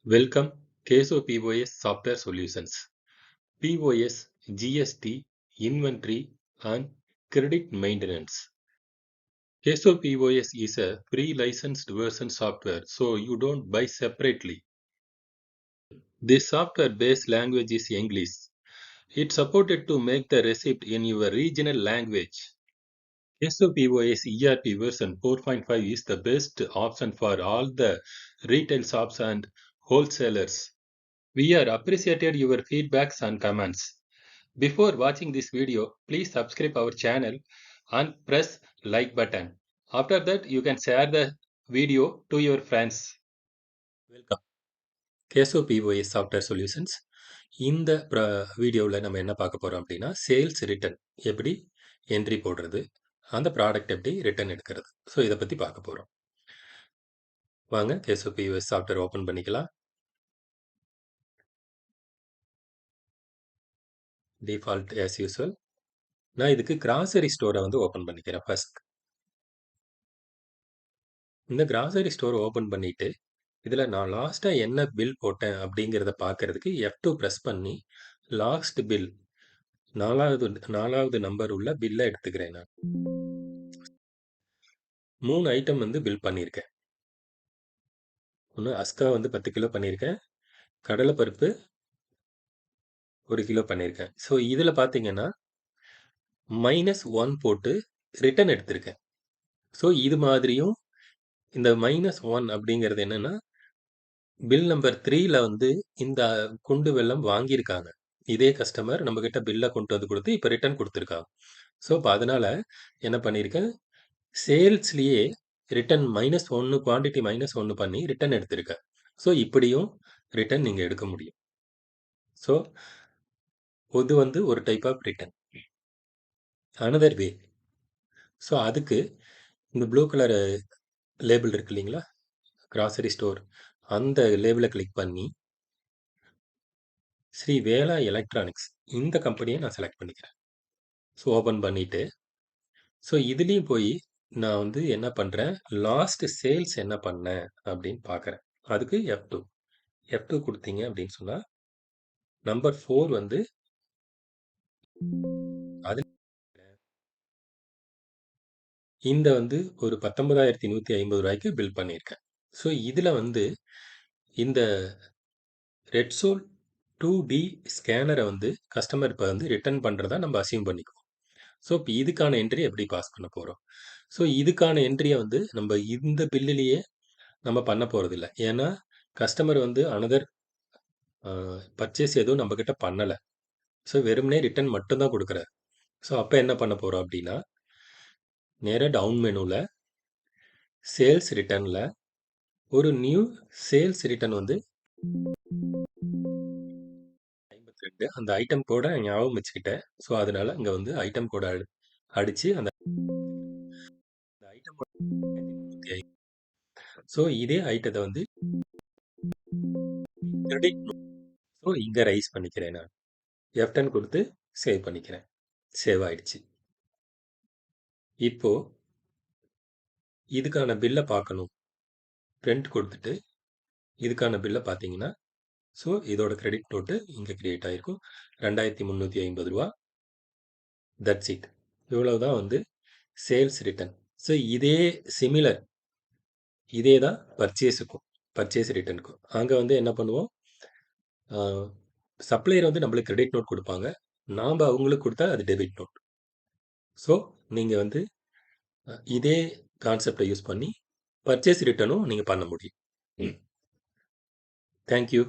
Welcome Keso POS Software Solutions. POS, GST, Inventory and Credit Maintenance. Keso POS is a pre-licensed version software, so you don't buy separately. This software based language is English. It's supported to make the receipt in your regional language. Keso POS ERP version 4.5 is the best option for all the retail shops and wholesalers. We are appreciated your feedbacks and comments. Before watching this video, please subscribe our channel and press like button. After that, you can share the video to your friends. Welcome. கேசோ POS software solutions. இந்த வீடியோவில் நம்ம என்ன பார்க்க போகிறோம் அப்படின்னா, sales return எப்படி entry போடுறது, அந்த ப்ராடக்ட் எப்படி ரிட்டர்ன் எடுக்கிறது. ஸோ இதை பற்றி பார்க்க போகிறோம். வாங்க கேசோ POS சாஃப்ட்வேர் ஓப்பன் பண்ணிக்கலாம். Default as usual. நான் இதுக்கு கிராசரி ஸ்டோரை வந்து ஓப்பன் பண்ணிக்கிறேன் ஃபர்ஸ்ட். இந்த கிராசரி ஸ்டோர் ஓப்பன் பண்ணிட்டு இதில் நான் லாஸ்ட்டாக என்ன பில் போட்டேன் அப்படிங்கிறத பார்க்கறதுக்கு F2 ப்ரெஸ் பண்ணி லாஸ்ட் பில் நாலாவது நம்பர் உள்ள பில்லை எடுத்துக்கிறேன். நான் 3 ஐட்டம் வந்து பில் பண்ணியிருக்கேன். ஒன்று அஸ்கா வந்து 10 கிலோ பண்ணியிருக்கேன், கடலைப்பருப்பு 1 கிலோ பண்ணியிருக்கேன். ஸோ இதில் பார்த்தீங்கன்னா -1 போட்டு ரிட்டர்ன் எடுத்திருக்கேன். ஸோ இது மாதிரியும் இந்த -1 அப்படிங்கிறது என்னன்னா, பில் நம்பர் 3ல வந்து இந்த குண்டு வெல்லம் வாங்கியிருக்காங்க. இதே கஸ்டமர் நம்ம கிட்ட பில்லை கொண்டு வந்து கொடுத்து இப்போ ரிட்டர்ன் கொடுத்துருக்காங்க. ஸோ இப்போ அதனால என்ன பண்ணியிருக்கேன், சேல்ஸ்லேயே ரிட்டர்ன் -1 குவான்டிட்டி -1 பண்ணி ரிட்டர்ன் எடுத்திருக்கேன். ஸோ இப்படியும் ரிட்டர்ன் நீங்கள் எடுக்க முடியும். ஸோ இது வந்து ஒரு type of return. Another way. So அதுக்கு இந்த ப்ளூ கலர் லேபிள் இருக்கு இல்லைங்களா, கிராசரி ஸ்டோர், அந்த லேபிளை கிளிக் பண்ணி ஸ்ரீ வேலா எலக்ட்ரானிக்ஸ் இந்த கம்பெனியை நான் செலக்ட் பண்ணிக்கிறேன். ஸோ ஓப்பன் பண்ணிவிட்டு ஸோ இதுலேயும் போய் நான் வந்து என்ன பண்ணுறேன், லாஸ்ட் சேல்ஸ் என்ன பண்ணேன் அப்படின்னு பார்க்குறேன். அதுக்கு F2 கொடுத்தீங்க அப்படின்னு சொன்னால் நம்பர் 4 வந்து அது இந்த வந்து ஒரு 19,150 ரூபாய்க்கு பில் பண்ணியிருக்கேன். ஸோ இதில் வந்து இந்த ரெட்சோல் 2D ஸ்கேனரை வந்து கஸ்டமர் இப்போ வந்து ரிட்டர்ன் பண்ணுறதா நம்ம அசியூம் பண்ணிக்குவோம். ஸோ இப்போ இதுக்கான என்ட்ரி எப்படி பாஸ் பண்ண போகிறோம். ஸோ இதுக்கான என்ட்ரியை வந்து நம்ம இந்த பில்லுலேயே நம்ம பண்ண போகிறதில்ல. ஏன்னா கஸ்டமர் வந்து அனதர் பர்ச்சேஸ் எதுவும் நம்மக்கிட்ட பண்ணலை. ஸோ வெறுமனே ரிட்டர்ன் மட்டும்தான் கொடுக்குறாரு. ஸோ அப்போ என்ன பண்ண போகிறோம் அப்படின்னா, நேராக டவுன் மெனுவில் சேல்ஸ் ரிட்டர்னில் ஒரு நியூ சேல்ஸ் ரிட்டர்ன் வந்து 52 அந்த ஐட்டம் கோடை ஞாபகம் வச்சுக்கிட்டேன். ஸோ அதனால இங்கே வந்து ஐட்டம் கோடை அடித்து அந்த ஐட்டம் 305. ஸோ இதே ஐட்டத்தை வந்து கிரெடிட் ஸோ இங்கே ரைஸ் பண்ணிக்கிறேன். நான் F10 கொடுத்து சேவ் பண்ணிக்கிறேன். சேவ் ஆயிடுச்சு. இப்போ இதுக்கான பில்லை பார்க்கணும். பிரிண்ட் கொடுத்துட்டு இதுக்கான பில்லை பார்த்தீங்கன்னா, ஸோ இதோட கிரெடிட் நோட்டு இங்கே கிரியேட் ஆகிருக்கும். 2,350 ரூபா. That's it. இவ்வளவுதான் வந்து சேல்ஸ் ரிட்டர்ன். ஸோ இதே சிமிலர், இதே தான் பர்ச்சேஸ் ரிட்டர்னுக்கும். அங்கே வந்து என்ன பண்ணுவோம், சப்ளையர் வந்து நம்மளுக்கு கிரெடிட் நோட் கொடுப்பாங்க, நாம் அவங்களுக்கு கொடுத்தா அது டெபிட் நோட். ஸோ நீங்கள் வந்து இதே கான்செப்டை யூஸ் பண்ணி பர்ச்சேஸ் ரிட்டர்னும் நீங்கள் பண்ண முடியும். தேங்க்யூ.